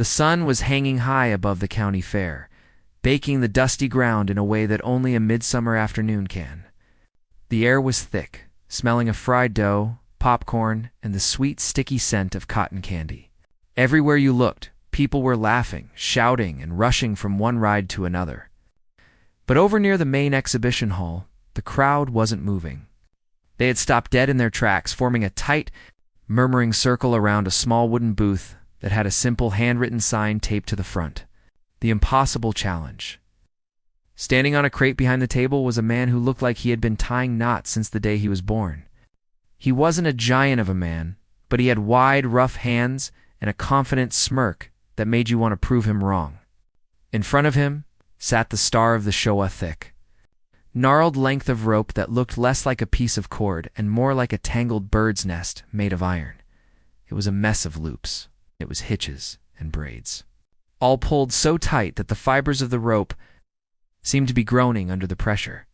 The sun was hanging high above the county fair, baking the dusty ground in a way that only a midsummer afternoon can. The air was thick, smelling of fried dough, popcorn, and the sweet, sticky scent of cotton candy. Everywhere you looked, people were laughing, shouting, and rushing from one ride to another. But over near the main exhibition hall, the crowd wasn't moving. They had stopped dead in their tracks, forming a tight, murmuring circle around a small wooden booth that had a simple handwritten sign taped to the front. The Impossible Challenge. Standing on a crate behind the table was a man who looked like he had been tying knots since the day he was born. He wasn't a giant of a man, but he had wide, rough hands and a confident smirk that made you want to prove him wrong. In front of him sat the star of the show, a thick, gnarled length of rope that looked less like a piece of cord and more like a tangled bird's nest made of iron. It was a mess of loops. It was hitches and braids, all pulled so tight that the fibers of the rope seemed to be groaning under the pressure.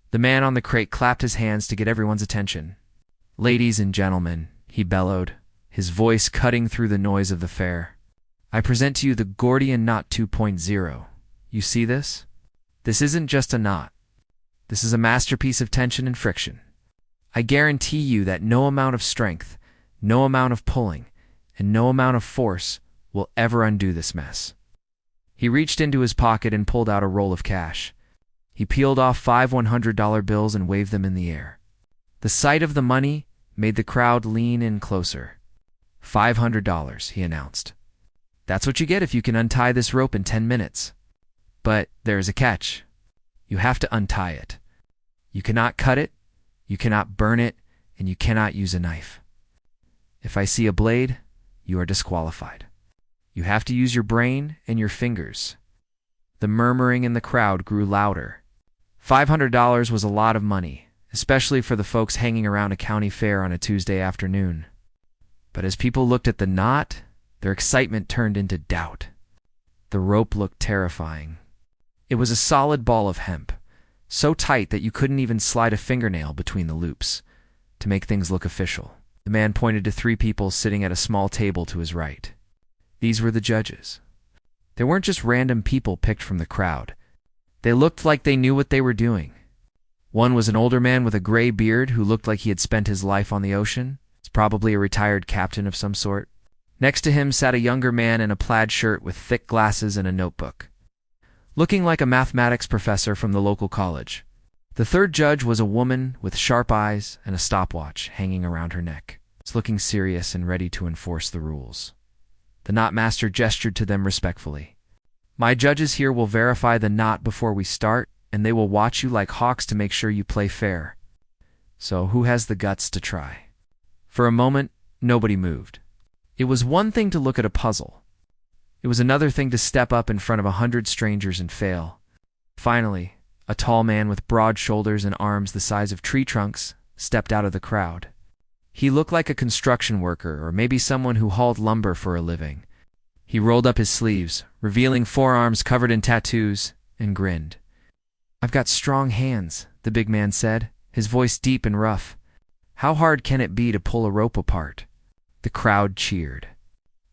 The man on the crate clapped his hands to get everyone's attention. "Ladies and gentlemen," he bellowed, his voice cutting through the noise of the fair, "I present to you the Gordian Knot 2.0. You see this? This isn't just a knot. This is a masterpiece of tension and friction. I guarantee you that no amount of strength, no amount of pulling, and no amount of force will ever undo this mess." He reached into his pocket and pulled out a roll of cash. He peeled off 5 $100 bills and waved them in the air. The sight of the money made the crowd lean in closer. $500, he announced. "That's what you get if you can untie this rope in 10 minutes. But there is a catch. You have to untie it. You cannot cut it, you cannot burn it, and you cannot use a knife. If I see a blade, you are disqualified. You have to use your brain and your fingers." The murmuring in the crowd grew louder. $500 was a lot of money, especially for the folks hanging around a county fair on a Tuesday afternoon. But as people looked at the knot, their excitement turned into doubt. The rope looked terrifying. It was a solid ball of hemp, so tight that you couldn't even slide a fingernail between the loops to make things look official. The man pointed to 3 people sitting at a small table to his right. These were the judges. They weren't just random people picked from the crowd. They looked like they knew what they were doing. One was an older man with a gray beard who looked like he had spent his life on the ocean. It's probably a retired captain of some sort. Next to him sat a younger man in a plaid shirt with thick glasses and a notebook, looking like a mathematics professor from the local college. The third judge was a woman with sharp eyes and a stopwatch hanging around her neck. She's looking serious and ready to enforce the rules. The knot master gestured to them respectfully. "My judges here will verify the knot before we start, and they will watch you like hawks to make sure you play fair. So who has the guts to try?" For a moment, nobody moved. It was one thing to look at a puzzle. It was another thing to step up in front of 100 strangers and fail. Finally, a tall man with broad shoulders and arms the size of tree trunks stepped out of the crowd. He looked like a construction worker or maybe someone who hauled lumber for a living. He rolled up his sleeves, revealing forearms covered in tattoos, and grinned. "I've got strong hands," the big man said, his voice deep and rough. "How hard can it be to pull a rope apart?" The crowd cheered.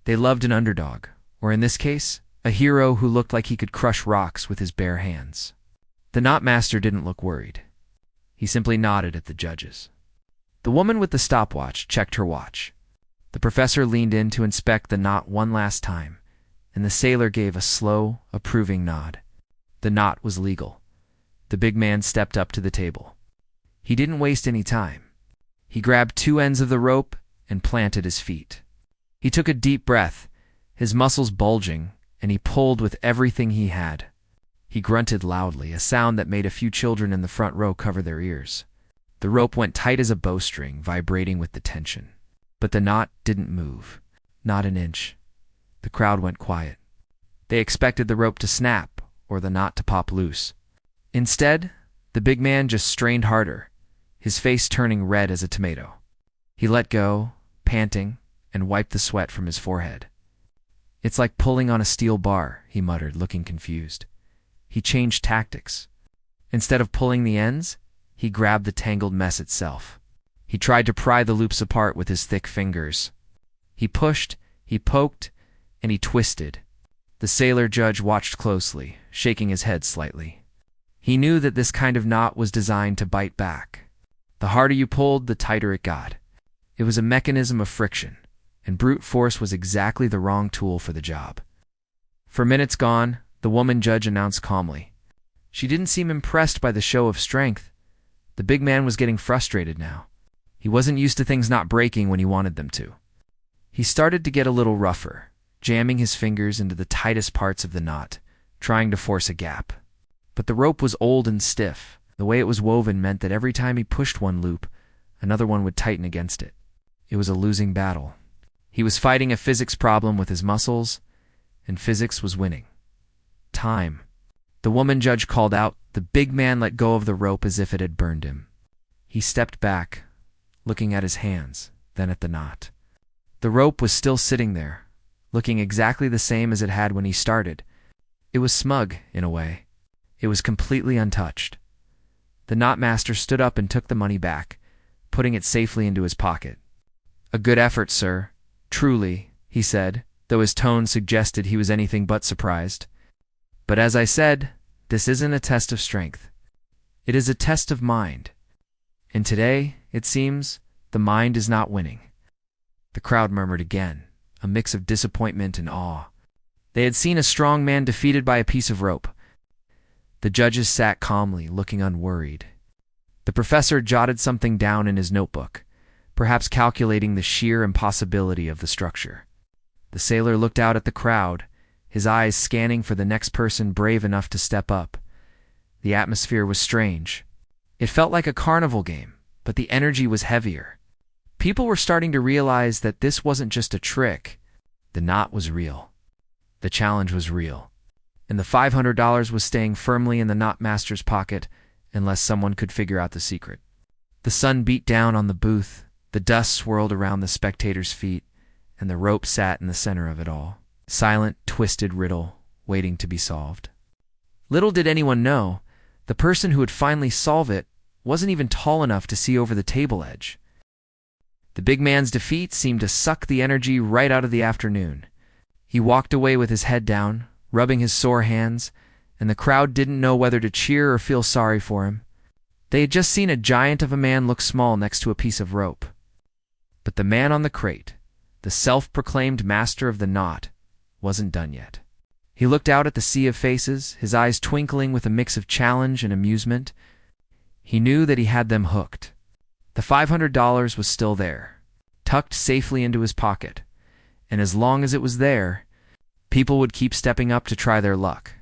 They loved an underdog, or in this case, a hero who looked like he could crush rocks with his bare hands. The knot master didn't look worried. He simply nodded at the judges. The woman with the stopwatch checked her watch. The professor leaned in to inspect the knot one last time, and the sailor gave a slow, approving nod. The knot was legal. The big man stepped up to the table. He didn't waste any time. He grabbed 2 ends of the rope and planted his feet. He took a deep breath, his muscles bulging, and he pulled with everything he had. He grunted loudly, a sound that made a few children in the front row cover their ears. The rope went tight as a bowstring, vibrating with the tension. But the knot didn't move, not an inch. The crowd went quiet. They expected the rope to snap or the knot to pop loose. Instead, the big man just strained harder, his face turning red as a tomato. He let go, panting, and wiped the sweat from his forehead. "It's like pulling on a steel bar," he muttered, looking confused. He changed tactics. Instead of pulling the ends, he grabbed the tangled mess itself. He tried to pry the loops apart with his thick fingers. He pushed, he poked, and he twisted. The sailor judge watched closely, shaking his head slightly. He knew that this kind of knot was designed to bite back. The harder you pulled, the tighter it got. It was a mechanism of friction, and brute force was exactly the wrong tool for the job. For minutes gone, the woman judge announced calmly. She didn't seem impressed by the show of strength. The big man was getting frustrated now. He wasn't used to things not breaking when he wanted them to. He started to get a little rougher, jamming his fingers into the tightest parts of the knot, trying to force a gap. But the rope was old and stiff. The way it was woven meant that every time he pushed one loop, another one would tighten against it. It was a losing battle. He was fighting a physics problem with his muscles, and physics was winning. Time. The woman judge called out. The big man let go of the rope as if it had burned him. He stepped back, looking at his hands, then at the knot. The rope was still sitting there, looking exactly the same as it had when he started. It was smug, in a way. It was completely untouched. The knotmaster stood up and took the money back, putting it safely into his pocket. "A good effort, sir. Truly," he said, though his tone suggested he was anything but surprised. "But as I said, this isn't a test of strength. It is a test of mind. And today, it seems, the mind is not winning." The crowd murmured again, a mix of disappointment and awe. They had seen a strong man defeated by a piece of rope. The judges sat calmly, looking unworried. The professor jotted something down in his notebook, perhaps calculating the sheer impossibility of the structure. The sailor looked out at the crowd, his eyes scanning for the next person brave enough to step up. The atmosphere was strange. It felt like a carnival game, but the energy was heavier. People were starting to realize that this wasn't just a trick. The knot was real. The challenge was real. And the $500 was staying firmly in the knotmaster's pocket unless someone could figure out the secret. The sun beat down on the booth, the dust swirled around the spectators' feet, and the rope sat in the center of it all. Silent, twisted riddle, waiting to be solved. Little did anyone know, the person who would finally solve it wasn't even tall enough to see over the table edge. The big man's defeat seemed to suck the energy right out of the afternoon. He walked away with his head down, rubbing his sore hands, and the crowd didn't know whether to cheer or feel sorry for him. They had just seen a giant of a man look small next to a piece of rope. But the man on the crate, the self-proclaimed master of the knot, wasn't done yet. He looked out at the sea of faces, his eyes twinkling with a mix of challenge and amusement. He knew that he had them hooked. The $500 was still there, tucked safely into his pocket, and as long as it was there, people would keep stepping up to try their luck.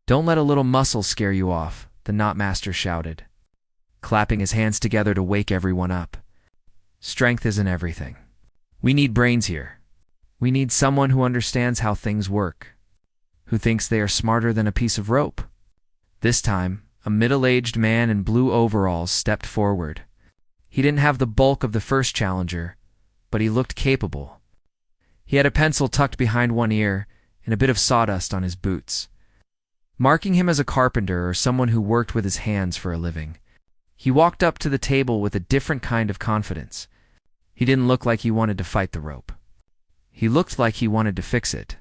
"Don't let a little muscle scare you off," the knotmaster shouted, clapping his hands together to wake everyone up. "Strength isn't everything. We need brains here. We need someone who understands how things work, who thinks they are smarter than a piece of rope." This time, a middle-aged man in blue overalls stepped forward. He didn't have the bulk of the first challenger, but he looked capable. He had a pencil tucked behind one ear and a bit of sawdust on his boots. Marking him as a carpenter or someone who worked with his hands for a living, he walked up to the table with a different kind of confidence. He didn't look like he wanted to fight the rope. He looked like he wanted to fix it.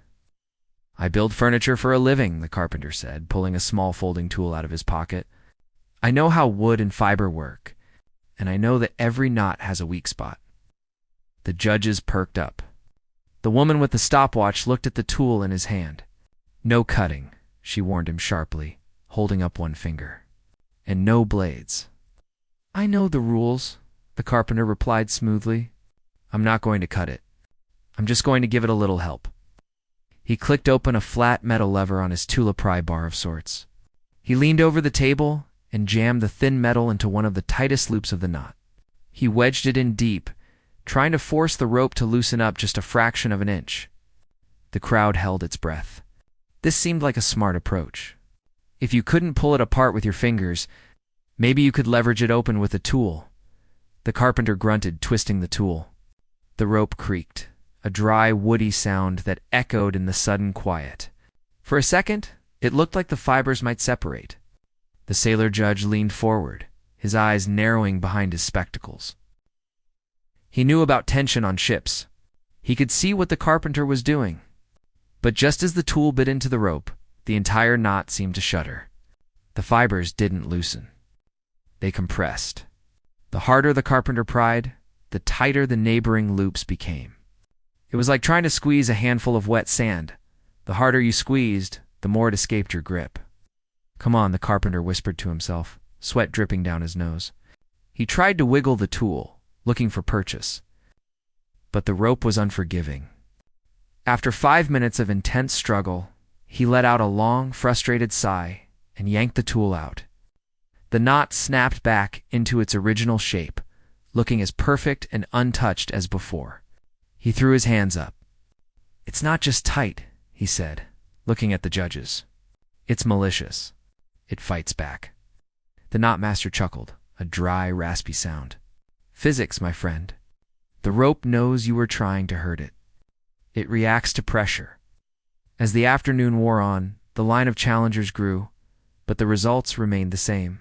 "I build furniture for a living," the carpenter said, pulling a small folding tool out of his pocket. "I know how wood and fiber work, and I know that every knot has a weak spot." The judges perked up. The woman with the stopwatch looked at the tool in his hand. "No cutting," she warned him sharply, holding up one finger. "And no blades." "I know the rules," the carpenter replied smoothly. "I'm not going to cut it. I'm just going to give it a little help." He clicked open a flat metal lever on his tulipry bar of sorts. He leaned over the table and jammed the thin metal into one of the tightest loops of the knot. He wedged it in deep, trying to force the rope to loosen up just a fraction of an inch. The crowd held its breath. This seemed like a smart approach. If you couldn't pull it apart with your fingers, maybe you could leverage it open with a tool. The carpenter grunted, twisting the tool. The rope creaked, a dry, woody sound that echoed in the sudden quiet. For a second, it looked like the fibers might separate. The sailor judge leaned forward, his eyes narrowing behind his spectacles. He knew about tension on ships. He could see what the carpenter was doing. But just as the tool bit into the rope, the entire knot seemed to shudder. The fibers didn't loosen. They compressed. The harder the carpenter pried, the tighter the neighboring loops became. It was like trying to squeeze a handful of wet sand. The harder you squeezed, the more it escaped your grip. "Come on," the carpenter whispered to himself, sweat dripping down his nose. He tried to wiggle the tool, looking for purchase. But the rope was unforgiving. After 5 minutes of intense struggle, he let out a long, frustrated sigh and yanked the tool out. The knot snapped back into its original shape, looking as perfect and untouched as before. He threw his hands up. "It's not just tight," he said, looking at the judges. "It's malicious. It fights back." The knotmaster chuckled, a dry, raspy sound. "Physics, my friend. The rope knows you were trying to hurt it. It reacts to pressure." As the afternoon wore on, the line of challengers grew, but the results remained the same.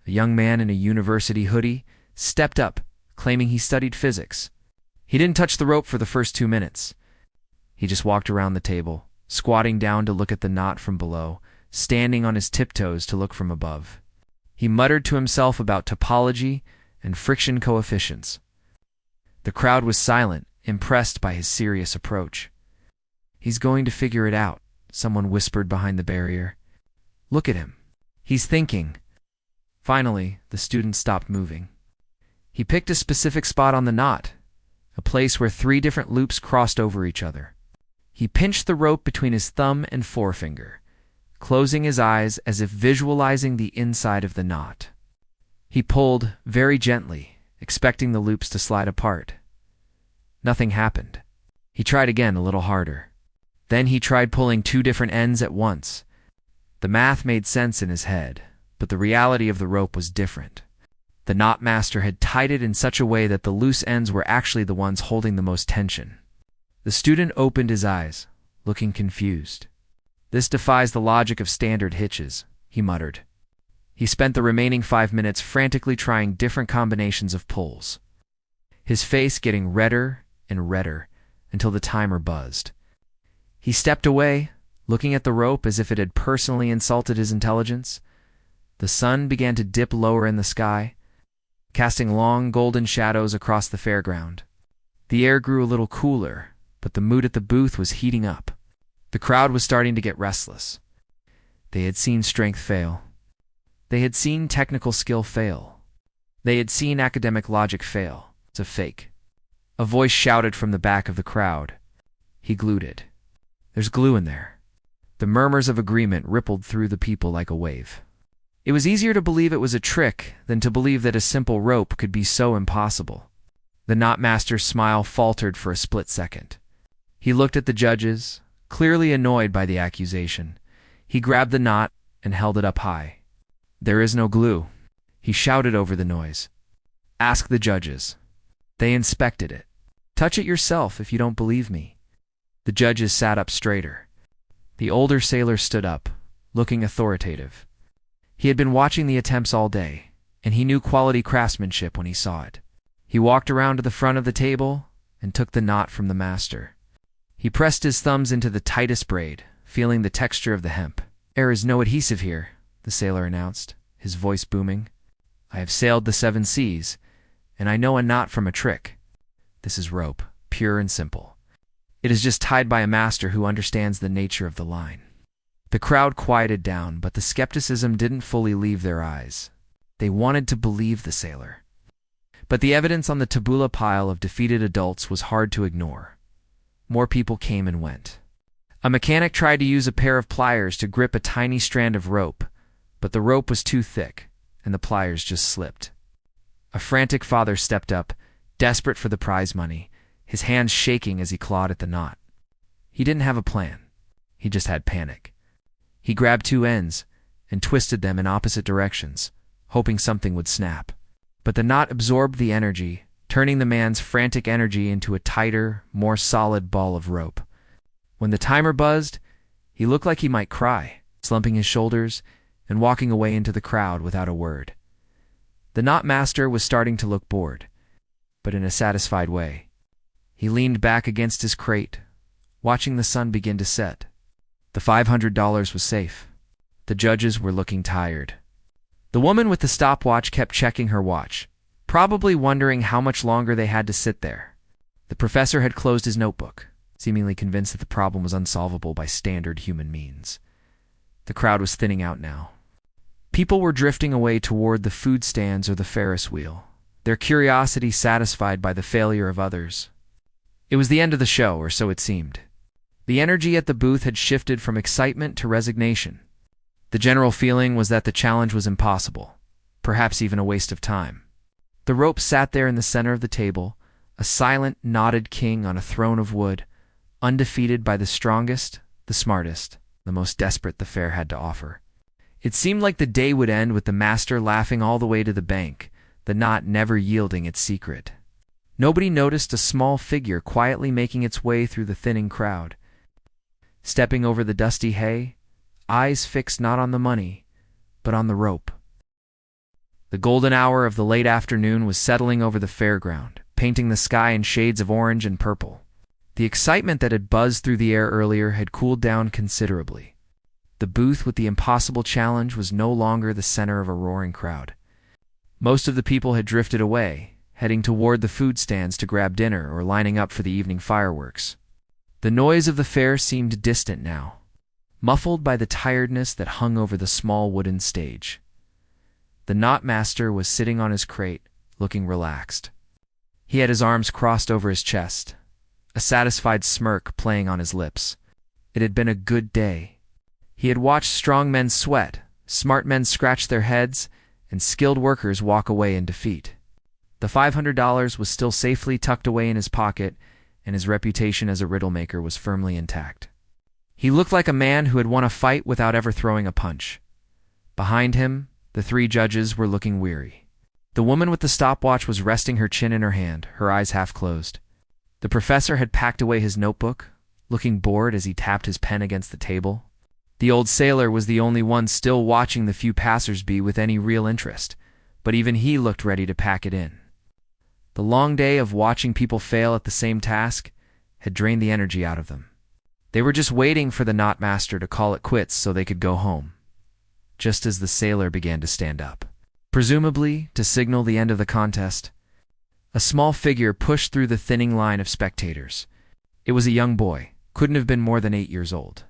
A young man in a university hoodie stepped up, claiming he studied physics. He didn't touch the rope for the first 2 minutes. He just walked around the table, squatting down to look at the knot from below, standing on his tiptoes to look from above. He muttered to himself about topology and friction coefficients. The crowd was silent, impressed by his serious approach. "He's going to figure it out," someone whispered behind the barrier. "Look at him. He's thinking." Finally, the student stopped moving. He picked a specific spot on the knot, a place where 3 different loops crossed over each other. He pinched the rope between his thumb and forefinger, closing his eyes as if visualizing the inside of the knot. He pulled very gently, expecting the loops to slide apart. Nothing happened. He tried again a little harder. Then he tried pulling 2 different ends at once. The math made sense in his head, but the reality of the rope was different. The knotmaster had tied it in such a way that the loose ends were actually the ones holding the most tension. The student opened his eyes, looking confused. "This defies the logic of standard hitches," he muttered. He spent the remaining 5 minutes frantically trying different combinations of pulls, his face getting redder and redder until the timer buzzed. He stepped away, looking at the rope as if it had personally insulted his intelligence. The sun began to dip lower in the sky, casting long golden shadows across the fairground. The air grew a little cooler, but the mood at the booth was heating up. The crowd was starting to get restless. They had seen strength fail. They had seen technical skill fail. They had seen academic logic fail. It's a fake. A voice shouted from the back of the crowd. He glued. "There's glue in there." The murmurs of agreement rippled through the people like a wave. It was easier to believe it was a trick than to believe that a simple rope could be so impossible. The knotmaster's smile faltered for a split second. He looked at the judges, clearly annoyed by the accusation. He grabbed the knot and held it up high. "There is no glue," he shouted over the noise. "Ask the judges." They inspected it. "Touch it yourself if you don't believe me." The judges sat up straighter. The older sailor stood up, looking authoritative. He had been watching the attempts all day, and he knew quality craftsmanship when he saw it. He walked around to the front of the table and took the knot from the master. He pressed his thumbs into the tightest braid, feeling the texture of the hemp. "There is no adhesive here," the sailor announced, his voice booming. "I have sailed the 7 seas, and I know a knot from a trick. This is rope, pure and simple. It is just tied by a master who understands the nature of the line." The crowd quieted down, but the skepticism didn't fully leave their eyes. They wanted to believe the sailor. But the evidence on the tabula pile of defeated adults was hard to ignore. More people came and went. A mechanic tried to use a pair of pliers to grip a tiny strand of rope, but the rope was too thick, and the pliers just slipped. A frantic father stepped up, desperate for the prize money, his hands shaking as he clawed at the knot. He didn't have a plan. He just had panic. He grabbed 2 ends and twisted them in opposite directions, hoping something would snap. But the knot absorbed the energy, turning the man's frantic energy into a tighter, more solid ball of rope. When the timer buzzed, he looked like he might cry, slumping his shoulders and walking away into the crowd without a word. The knotmaster was starting to look bored, but in a satisfied way. He leaned back against his crate, watching the sun begin to set. The $500 was safe. The judges were looking tired. The woman with the stopwatch kept checking her watch, probably wondering how much longer they had to sit there. The professor had closed his notebook, seemingly convinced that the problem was unsolvable by standard human means. The crowd was thinning out now. People were drifting away toward the food stands or the Ferris wheel, their curiosity satisfied by the failure of others. It was the end of the show, or so it seemed. The energy at the booth had shifted from excitement to resignation. The general feeling was that the challenge was impossible, perhaps even a waste of time. The rope sat there in the center of the table, a silent, knotted king on a throne of wood, undefeated by the strongest, the smartest, the most desperate the fair had to offer. It seemed like the day would end with the master laughing all the way to the bank, the knot never yielding its secret. Nobody noticed a small figure quietly making its way through the thinning crowd. Stepping over the dusty hay, eyes fixed not on the money, but on the rope. The golden hour of the late afternoon was settling over the fairground, painting the sky in shades of orange and purple. The excitement that had buzzed through the air earlier had cooled down considerably. The booth with the impossible challenge was no longer the center of a roaring crowd. Most of the people had drifted away, heading toward the food stands to grab dinner or lining up for the evening fireworks. The noise of the fair seemed distant now, muffled by the tiredness that hung over the small wooden stage. The knot master was sitting on his crate, looking relaxed. He had his arms crossed over his chest, a satisfied smirk playing on his lips. It had been a good day. He had watched strong men sweat, smart men scratch their heads, and skilled workers walk away in defeat. The $500 was still safely tucked away in his pocket, and his reputation as a riddle maker was firmly intact. He looked like a man who had won a fight without ever throwing a punch. Behind him, the three judges were looking weary. The woman with the stopwatch was resting her chin in her hand, her eyes half closed. The professor had packed away his notebook, looking bored as he tapped his pen against the table. The old sailor was the only one still watching the few passers-by with any real interest, but even he looked ready to pack it in. The long day of watching people fail at the same task had drained the energy out of them. They were just waiting for the knot master to call it quits so they could go home, just as the sailor began to stand up, presumably to signal the end of the contest. A small figure pushed through the thinning line of spectators. It was a young boy, couldn't have been more than 8 years old.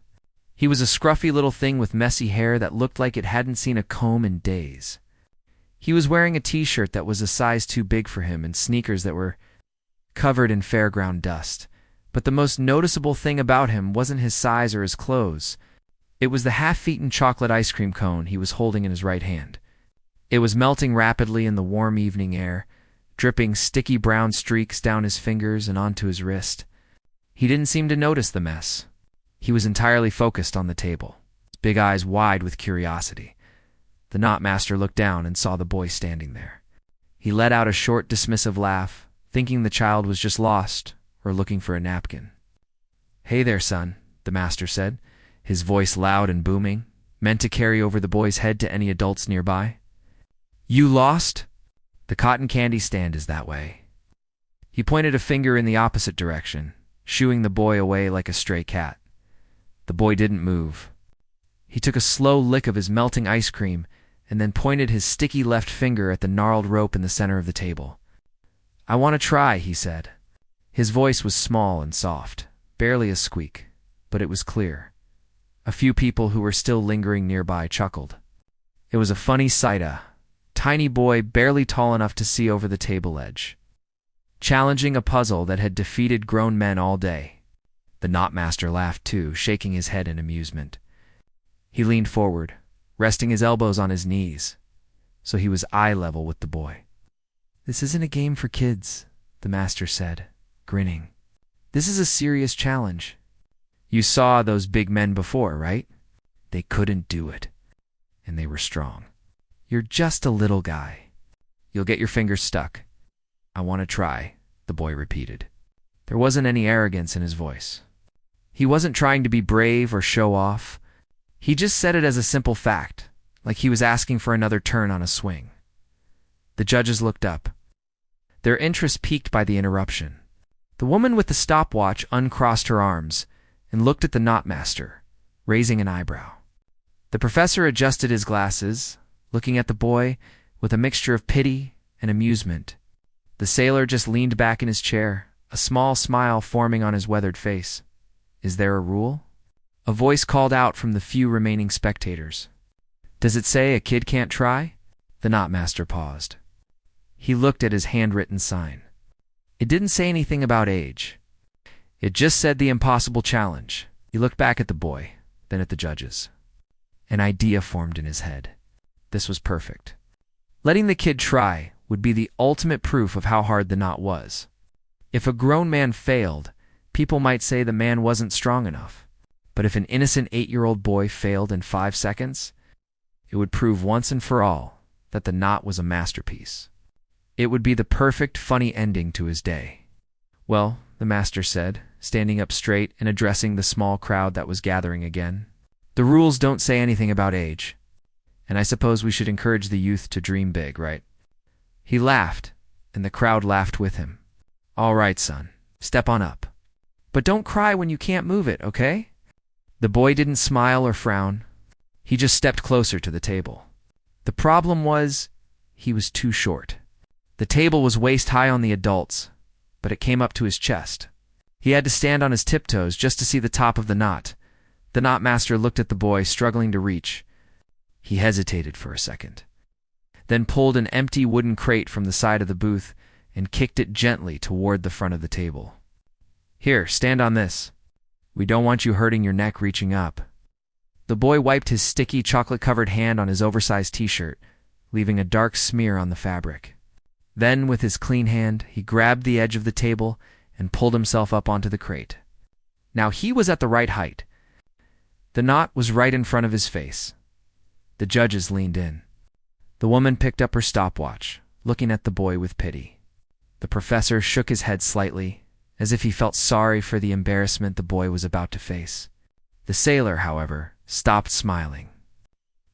He was a scruffy little thing with messy hair that looked like it hadn't seen a comb in days. He was wearing a t-shirt that was a size too big for him and sneakers that were covered in fairground dust. But the most noticeable thing about him wasn't his size or his clothes. It was the half-eaten chocolate ice cream cone he was holding in his right hand. It was melting rapidly in the warm evening air, dripping sticky brown streaks down his fingers and onto his wrist. He didn't seem to notice the mess. He was entirely focused on the table, his big eyes wide with curiosity. The knot master looked down and saw the boy standing there. He let out a short, dismissive laugh, thinking the child was just lost or looking for a napkin. "Hey there, son," the master said, his voice loud and booming, meant to carry over the boy's head to any adults nearby. "You lost? The cotton candy stand is that way." He pointed a finger in the opposite direction, shooing the boy away like a stray cat. The boy didn't move. He took a slow lick of his melting ice cream and then pointed his sticky left finger at the gnarled rope in the center of the table. "I want to try," he said. His voice was small and soft, barely a squeak, but it was clear. A few people who were still lingering nearby chuckled. It was a funny sight, a tiny boy barely tall enough to see over the table edge, challenging a puzzle that had defeated grown men all day. The knot master laughed too, shaking his head in amusement. He leaned forward, resting his elbows on his knees, so he was eye level with the boy. "This isn't a game for kids," the master said, grinning. "This is a serious challenge. You saw those big men before, right? They couldn't do it, and they were strong. You're just a little guy. You'll get your fingers stuck." "I want to try," the boy repeated. There wasn't any arrogance in his voice. He wasn't trying to be brave or show off. He just said it as a simple fact, like he was asking for another turn on a swing. The judges looked up, their interest piqued by the interruption. The woman with the stopwatch uncrossed her arms, and looked at the knot master, raising an eyebrow. The professor adjusted his glasses, looking at the boy with a mixture of pity and amusement. The sailor just leaned back in his chair, a small smile forming on his weathered face. "Is there a rule?" A voice called out from the few remaining spectators. "Does it say a kid can't try?" The knot master paused. He looked at his handwritten sign. It didn't say anything about age. It just said the impossible challenge. He looked back at the boy, then at the judges. An idea formed in his head. This was perfect. Letting the kid try would be the ultimate proof of how hard the knot was. If a grown man failed, people might say the man wasn't strong enough. But if an innocent 8-year-old boy failed in 5 seconds, it would prove once and for all that the knot was a masterpiece. It would be the perfect, funny ending to his day. "Well," the master said, standing up straight and addressing the small crowd that was gathering again, "the rules don't say anything about age. And I suppose we should encourage the youth to dream big, right?" He laughed, and the crowd laughed with him. "All right, son, step on up. But don't cry when you can't move it, okay?" The boy didn't smile or frown. He just stepped closer to the table. The problem was, he was too short. The table was waist-high on the adults, but it came up to his chest. He had to stand on his tiptoes just to see the top of the knot. The knot master looked at the boy, struggling to reach. He hesitated for a second, then pulled an empty wooden crate from the side of the booth and kicked it gently toward the front of the table. "Here, stand on this. We don't want you hurting your neck reaching up." The boy wiped his sticky, chocolate-covered hand on his oversized t-shirt, leaving a dark smear on the fabric. Then, with his clean hand, he grabbed the edge of the table and pulled himself up onto the crate. Now he was at the right height. The knot was right in front of his face. The judges leaned in. The woman picked up her stopwatch, looking at the boy with pity. The professor shook his head slightly, as if he felt sorry for the embarrassment the boy was about to face. The sailor, however, stopped smiling.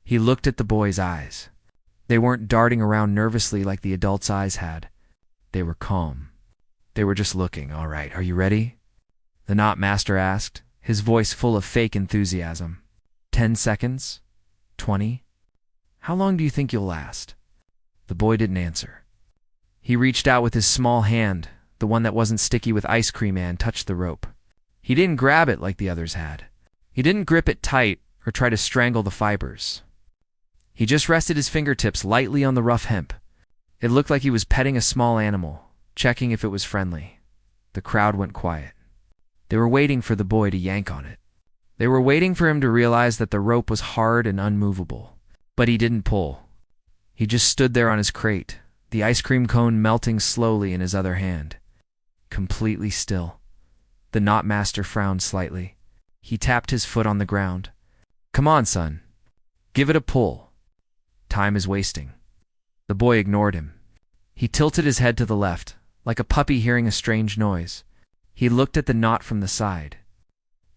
He looked at the boy's eyes. They weren't darting around nervously like the adult's eyes had. They were calm. They were just looking. "All right, are you ready?" the knot master asked, his voice full of fake enthusiasm. 10 seconds? 20? How long do you think you'll last?" The boy didn't answer. He reached out with his small hand, the one that wasn't sticky with ice cream, and touched the rope. He didn't grab it like the others had. He didn't grip it tight or try to strangle the fibers. He just rested his fingertips lightly on the rough hemp. It looked like he was petting a small animal, checking if it was friendly. The crowd went quiet. They were waiting for the boy to yank on it. They were waiting for him to realize that the rope was hard and unmovable. But he didn't pull. He just stood there on his crate, the ice cream cone melting slowly in his other hand. Completely still. The knot master frowned slightly. He tapped his foot on the ground. "Come on, son. Give it a pull. Time is wasting." The boy ignored him. He tilted his head to the left, like a puppy hearing a strange noise. He looked at the knot from the side.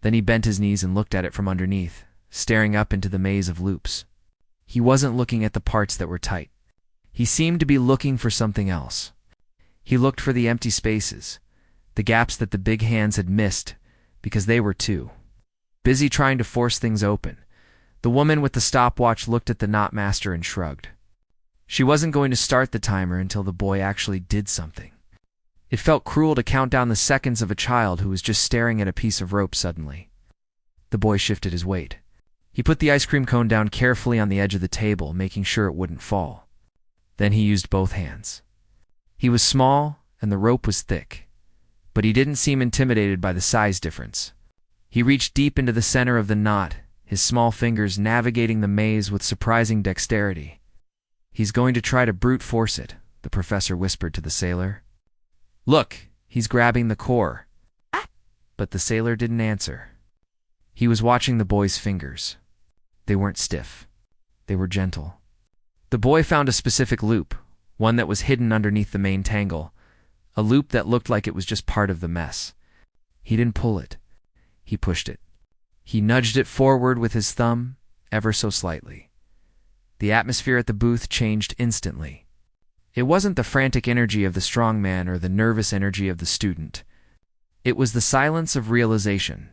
Then he bent his knees and looked at it from underneath, staring up into the maze of loops. He wasn't looking at the parts that were tight. He seemed to be looking for something else. He looked for the empty spaces, the gaps that the big hands had missed, because they were too busy trying to force things open. The woman with the stopwatch looked at the knot master and shrugged. She wasn't going to start the timer until the boy actually did something. It felt cruel to count down the seconds of a child who was just staring at a piece of rope suddenly. The boy shifted his weight. He put the ice cream cone down carefully on the edge of the table, making sure it wouldn't fall. Then he used both hands. He was small and the rope was thick, but he didn't seem intimidated by the size difference. He reached deep into the center of the knot, his small fingers navigating the maze with surprising dexterity. "He's going to try to brute force it," the professor whispered to the sailor. "Look, he's grabbing the core." But the sailor didn't answer. He was watching the boy's fingers. They weren't stiff. They were gentle. The boy found a specific loop, one that was hidden underneath the main tangle, a loop that looked like it was just part of the mess. He didn't pull it. He pushed it. He nudged it forward with his thumb, ever so slightly. The atmosphere at the booth changed instantly. It wasn't the frantic energy of the strong man or the nervous energy of the student. It was the silence of realization.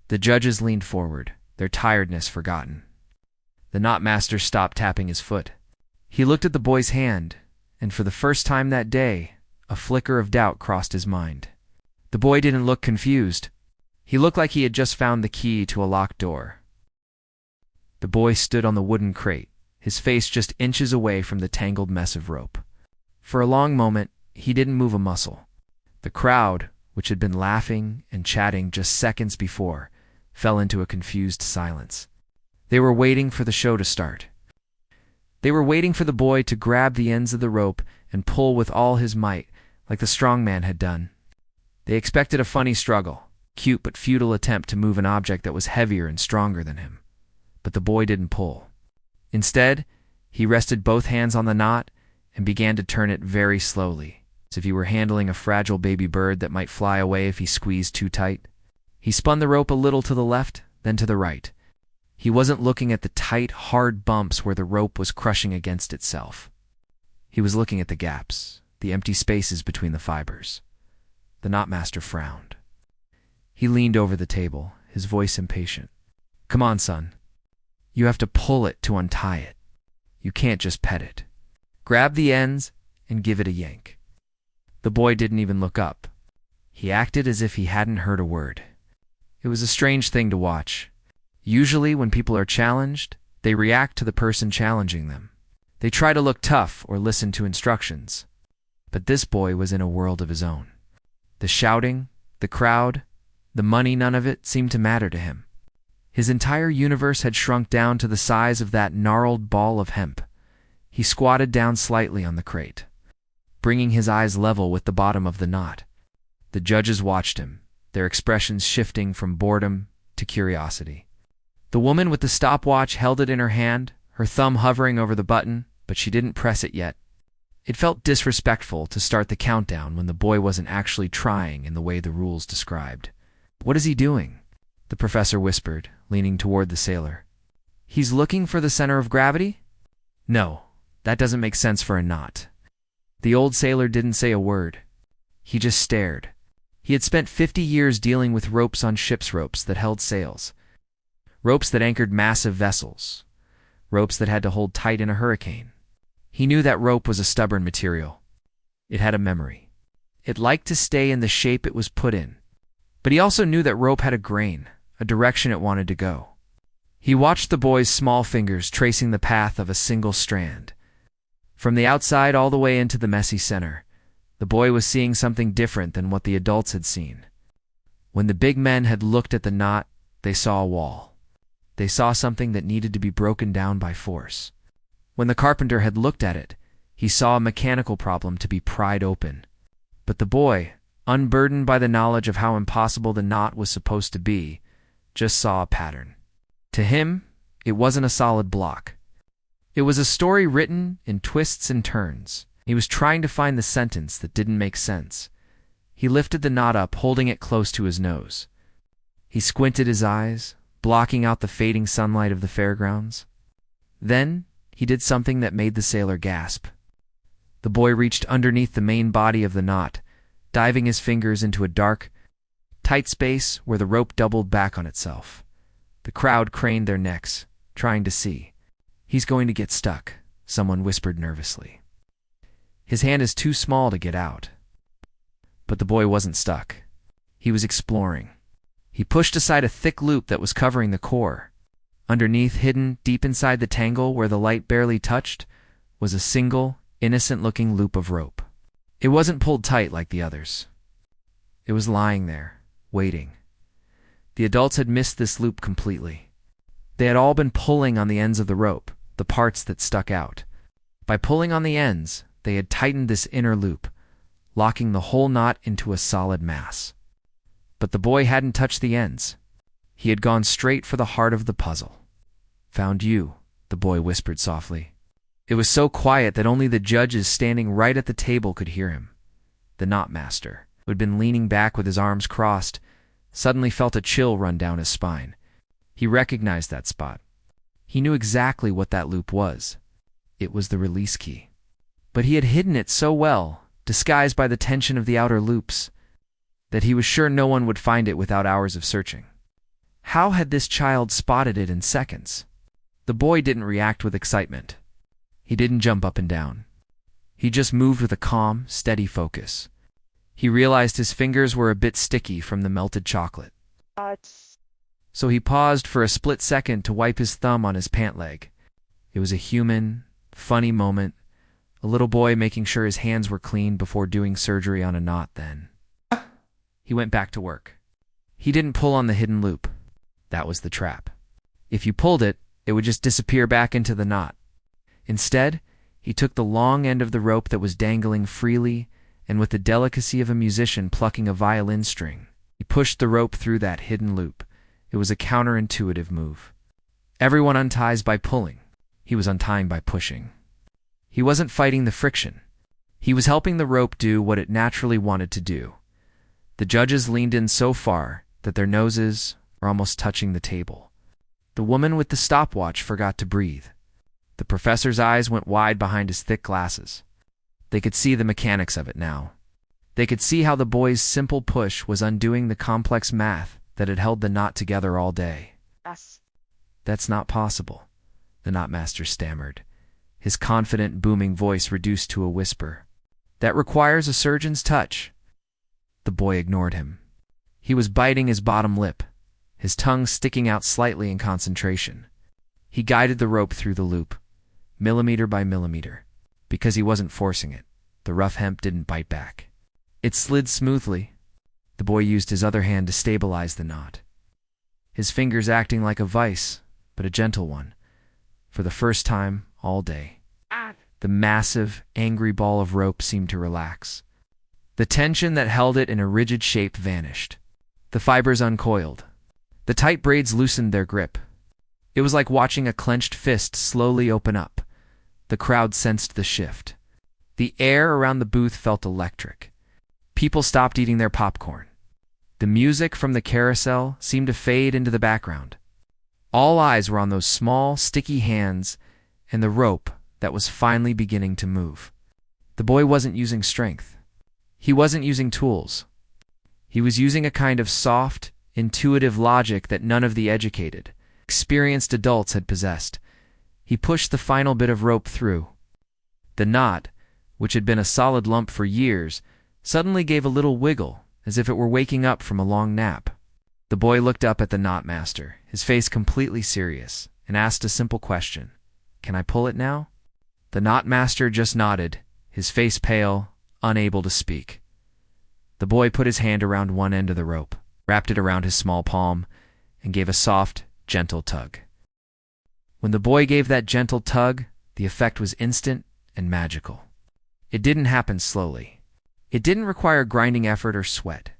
The judges leaned forward, their tiredness forgotten. The knotmaster stopped tapping his foot. He looked at the boy's hand, and for the first time that day, a flicker of doubt crossed his mind. The boy didn't look confused. He looked like he had just found the key to a locked door. The boy stood on the wooden crate, his face just inches away from the tangled mess of rope. For a long moment, he didn't move a muscle. The crowd, which had been laughing and chatting just seconds before, fell into a confused silence. They were waiting for the show to start. They were waiting for the boy to grab the ends of the rope and pull with all his might, like the strong man had done. They expected a funny struggle, cute but futile attempt to move an object that was heavier and stronger than him. But the boy didn't pull. Instead, he rested both hands on the knot and began to turn it very slowly, as if he were handling a fragile baby bird that might fly away if he squeezed too tight. He spun the rope a little to the left, then to the right. He wasn't looking at the tight, hard bumps where the rope was crushing against itself. He was looking at the gaps, the empty spaces between the fibers. The knotmaster frowned. He leaned over the table, his voice impatient. "Come on, son. You have to pull it to untie it. You can't just pet it. Grab the ends and give it a yank." The boy didn't even look up. He acted as if he hadn't heard a word. It was a strange thing to watch. Usually, when people are challenged, they react to the person challenging them. They try to look tough or listen to instructions. But this boy was in a world of his own. The shouting, the crowd, the money, none of it seemed to matter to him. His entire universe had shrunk down to the size of that gnarled ball of hemp. He squatted down slightly on the crate, bringing his eyes level with the bottom of the knot. The judges watched him, their expressions shifting from boredom to curiosity. The woman with the stopwatch held it in her hand, her thumb hovering over the button, but she didn't press it yet. It felt disrespectful to start the countdown when the boy wasn't actually trying in the way the rules described. "What is he doing?" the professor whispered, leaning toward the sailor. "He's looking for the center of gravity?" "No, that doesn't make sense for a knot." The old sailor didn't say a word. He just stared. He had spent 50 years dealing with ropes on ship's ropes that held sails. Ropes that anchored massive vessels. Ropes that had to hold tight in a hurricane. He knew that rope was a stubborn material. It had a memory. It liked to stay in the shape it was put in. But he also knew that rope had a grain, a direction it wanted to go. He watched the boy's small fingers tracing the path of a single strand. From the outside all the way into the messy center, the boy was seeing something different than what the adults had seen. When the big men had looked at the knot, they saw a wall. They saw something that needed to be broken down by force. When the carpenter had looked at it, he saw a mechanical problem to be pried open. But the boy, unburdened by the knowledge of how impossible the knot was supposed to be, just saw a pattern. To him, it wasn't a solid block. It was a story written in twists and turns. He was trying to find the sentence that didn't make sense. He lifted the knot up, holding it close to his nose. He squinted his eyes, blocking out the fading sunlight of the fairgrounds. Then he did something that made the sailor gasp. The boy reached underneath the main body of the knot, diving his fingers into a dark, tight space where the rope doubled back on itself. The crowd craned their necks, trying to see. "He's going to get stuck," someone whispered nervously. "His hand is too small to get out." But the boy wasn't stuck. He was exploring. He pushed aside a thick loop that was covering the core. Underneath, hidden deep inside the tangle where the light barely touched, was a single, innocent-looking loop of rope. It wasn't pulled tight like the others. It was lying there, waiting. The adults had missed this loop completely. They had all been pulling on the ends of the rope, the parts that stuck out. By pulling on the ends, they had tightened this inner loop, locking the whole knot into a solid mass. But the boy hadn't touched the ends. He had gone straight for the heart of the puzzle. "Found you," the boy whispered softly. It was so quiet that only the judges standing right at the table could hear him. The knotmaster, who had been leaning back with his arms crossed, suddenly felt a chill run down his spine. He recognized that spot. He knew exactly what that loop was. It was the release key. But he had hidden it so well, disguised by the tension of the outer loops, that he was sure no one would find it without hours of searching. How had this child spotted it in seconds? The boy didn't react with excitement. He didn't jump up and down. He just moved with a calm, steady focus. He realized his fingers were a bit sticky from the melted chocolate. So he paused for a split second to wipe his thumb on his pant leg. It was a human, funny moment, a little boy making sure his hands were clean before doing surgery on a knot then. He went back to work. He didn't pull on the hidden loop. That was the trap. If you pulled it, it would just disappear back into the knot. Instead, he took the long end of the rope that was dangling freely, and with the delicacy of a musician plucking a violin string, he pushed the rope through that hidden loop. It was a counterintuitive move. Everyone unties by pulling. He was untying by pushing. He wasn't fighting the friction. He was helping the rope do what it naturally wanted to do. The judges leaned in so far that their noses were almost touching the table. The woman with the stopwatch forgot to breathe. The professor's eyes went wide behind his thick glasses. They could see the mechanics of it now. They could see how the boy's simple push was undoing the complex math that had held the knot together all day. That's not possible, the knotmaster stammered, his confident, booming voice reduced to a whisper. That requires a surgeon's touch. The boy ignored him. He was biting his bottom lip, his tongue sticking out slightly in concentration. He guided the rope through the loop, millimeter by millimeter. Because he wasn't forcing it, the rough hemp didn't bite back. It slid smoothly. The boy used his other hand to stabilize the knot, his fingers acting like a vice, but a gentle one. For the first time all day, the massive, angry ball of rope seemed to relax. The tension that held it in a rigid shape vanished. The fibers uncoiled. The tight braids loosened their grip. It was like watching a clenched fist slowly open up. The crowd sensed the shift. The air around the booth felt electric. People stopped eating their popcorn. The music from the carousel seemed to fade into the background. All eyes were on those small, sticky hands and the rope that was finally beginning to move. The boy wasn't using strength. He wasn't using tools. He was using a kind of soft, intuitive logic that none of the educated, experienced adults had possessed. He pushed the final bit of rope through. The knot, which had been a solid lump for years, suddenly gave a little wiggle, as if it were waking up from a long nap. The boy looked up at the knotmaster, his face completely serious, and asked a simple question. "Can I pull it now?" The knotmaster just nodded, his face pale, unable to speak. The boy put his hand around one end of the rope, wrapped it around his small palm, and gave a soft, gentle tug. When the boy gave that gentle tug, the effect was instant and magical. It didn't happen slowly. It didn't require grinding effort or sweat.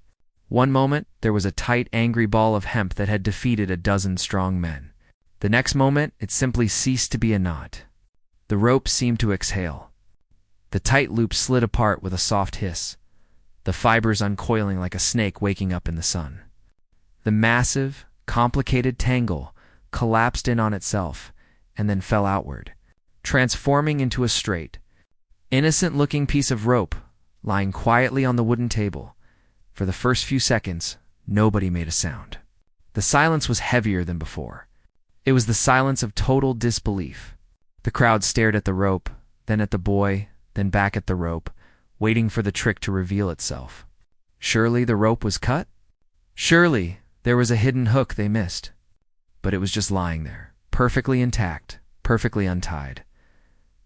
One moment, there was a tight, angry ball of hemp that had defeated a dozen strong men. The next moment, it simply ceased to be a knot. The rope seemed to exhale. The tight loop slid apart with a soft hiss, the fibers uncoiling like a snake waking up in the sun. The massive, complicated tangle collapsed in on itself and then fell outward, transforming into a straight, innocent-looking piece of rope lying quietly on the wooden table. For the first few seconds, nobody made a sound. The silence was heavier than before. It was the silence of total disbelief. The crowd stared at the rope, then at the boy, then back at the rope, waiting for the trick to reveal itself. Surely the rope was cut? Surely there was a hidden hook they missed. But it was just lying there, perfectly intact, perfectly untied.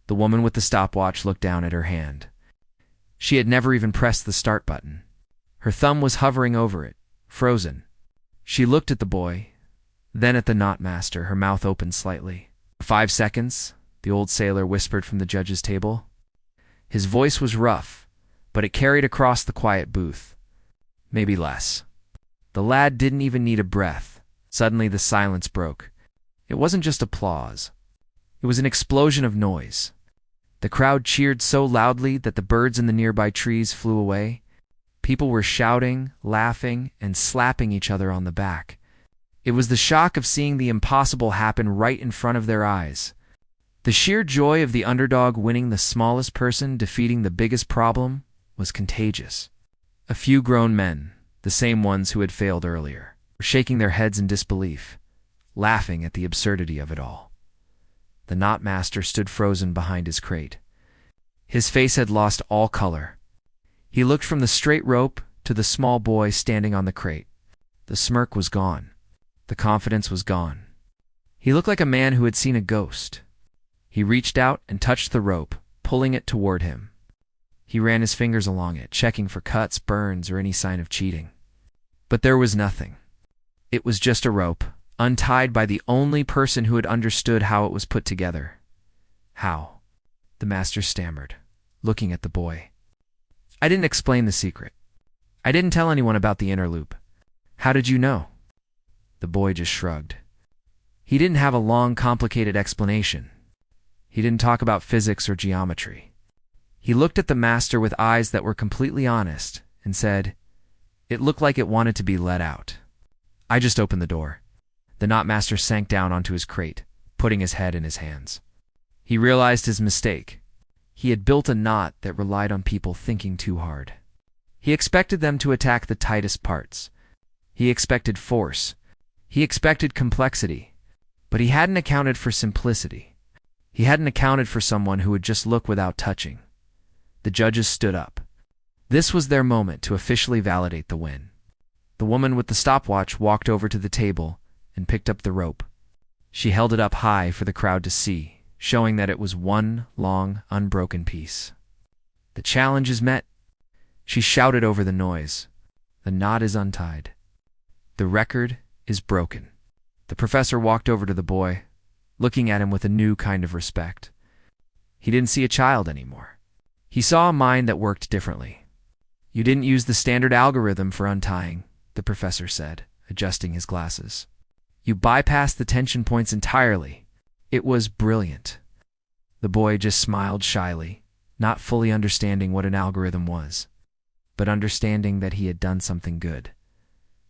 The woman with the stopwatch looked down at her hand. She had never even pressed the start button. Her thumb was hovering over it, frozen. She looked at the boy, then at the knotmaster, her mouth opened slightly. 5 seconds, the old sailor whispered from the judge's table. His voice was rough, but it carried across the quiet booth. Maybe less. The lad didn't even need a breath. Suddenly the silence broke. It wasn't just applause. It was an explosion of noise. The crowd cheered so loudly that the birds in the nearby trees flew away. People were shouting, laughing, and slapping each other on the back. It was the shock of seeing the impossible happen right in front of their eyes. The sheer joy of the underdog winning, the smallest person defeating the biggest problem, was contagious. A few grown men, the same ones who had failed earlier, were shaking their heads in disbelief, laughing at the absurdity of it all. The knot master stood frozen behind his crate. His face had lost all color. He looked from the straight rope to the small boy standing on the crate. The smirk was gone. The confidence was gone. He looked like a man who had seen a ghost. He reached out and touched the rope, pulling it toward him. He ran his fingers along it, checking for cuts, burns, or any sign of cheating. But there was nothing. It was just a rope, untied by the only person who had understood how it was put together. How? The master stammered, looking at the boy. I didn't explain the secret. I didn't tell anyone about the inner loop. How did you know? The boy just shrugged. He didn't have a long, complicated explanation. He didn't talk about physics or geometry. He looked at the master with eyes that were completely honest and said, "It looked like it wanted to be let out. I just opened the door." The knot master sank down onto his crate, putting his head in his hands. He realized his mistake. He had built a knot that relied on people thinking too hard. He expected them to attack the tightest parts. He expected force. He expected complexity. But he hadn't accounted for simplicity. He hadn't accounted for someone who would just look without touching. The judges stood up. This was their moment to officially validate the win. The woman with the stopwatch walked over to the table and picked up the rope. She held it up high for the crowd to see, showing that it was one long, unbroken piece. "The challenge is met," she shouted over the noise. "The knot is untied. The record is broken." The professor walked over to the boy, looking at him with a new kind of respect. He didn't see a child anymore. He saw a mind that worked differently. "You didn't use the standard algorithm for untying," the professor said, adjusting his glasses. "You bypassed the tension points entirely. It was brilliant." The boy just smiled shyly, not fully understanding what an algorithm was, but understanding that he had done something good.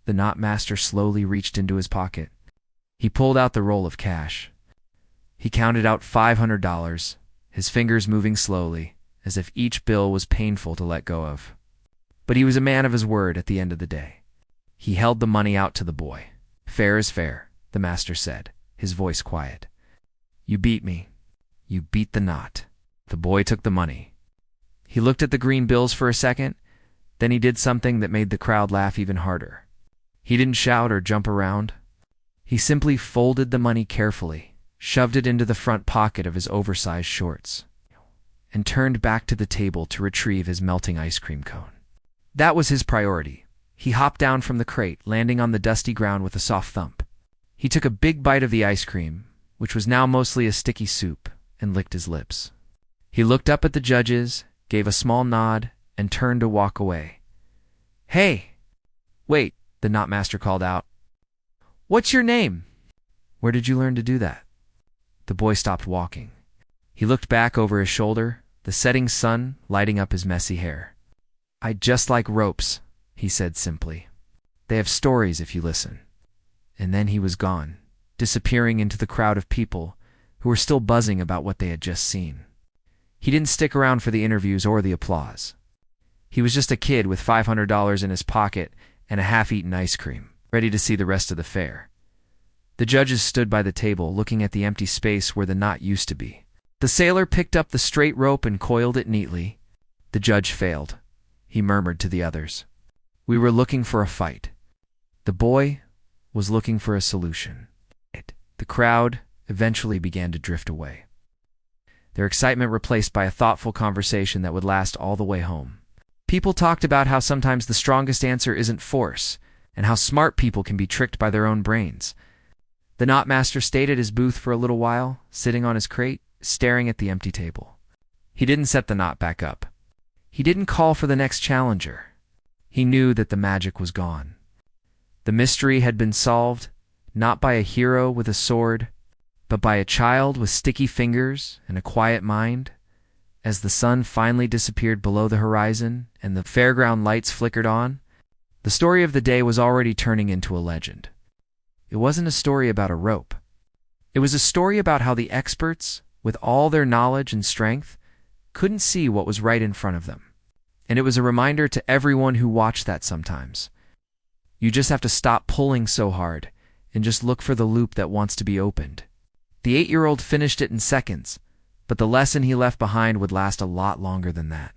The knot master slowly reached into his pocket. He pulled out the roll of cash. He counted out $500, his fingers moving slowly, as if each bill was painful to let go of. But he was a man of his word at the end of the day. He held the money out to the boy. "Fair is fair," the master said, his voice quiet. "You beat me. You beat the knot." The boy took the money. He looked at the green bills for a second, then he did something that made the crowd laugh even harder. He didn't shout or jump around. He simply folded the money carefully, shoved it into the front pocket of his oversized shorts, and turned back to the table to retrieve his melting ice cream cone. That was his priority. He hopped down from the crate, landing on the dusty ground with a soft thump. He took a big bite of the ice cream, which was now mostly a sticky soup, and licked his lips. He looked up at the judges, gave a small nod, and turned to walk away. "Hey! Wait," the knot master called out. "What's your name? Where did you learn to do that?" The boy stopped walking. He looked back over his shoulder, the setting sun lighting up his messy hair. "I just like ropes," he said simply. "They have stories if you listen." And then he was gone, disappearing into the crowd of people who were still buzzing about what they had just seen. He didn't stick around for the interviews or the applause. He was just a kid with $500 in his pocket and a half-eaten ice cream, ready to see the rest of the fair. The judges stood by the table, looking at the empty space where the knot used to be. The sailor picked up the straight rope and coiled it neatly. The judge failed. He murmured to the others, "We were looking for a fight." The boy was looking for a solution. The crowd eventually began to drift away, their excitement replaced by a thoughtful conversation that would last all the way home. People talked about how sometimes the strongest answer isn't force, and how smart people can be tricked by their own brains. The knot master stayed at his booth for a little while, sitting on his crate, staring at the empty table. He didn't set the knot back up. He didn't call for the next challenger. He knew that the magic was gone. The mystery had been solved, not by a hero with a sword, but by a child with sticky fingers and a quiet mind. As the sun finally disappeared below the horizon and the fairground lights flickered on, the story of the day was already turning into a legend. It wasn't a story about a rope. It was a story about how the experts, with all their knowledge and strength, couldn't see what was right in front of them. And it was a reminder to everyone who watched that sometimes You just have to stop pulling so hard and just look for the loop that wants to be opened. The 8-year-old finished it in seconds, but the lesson he left behind would last a lot longer than that.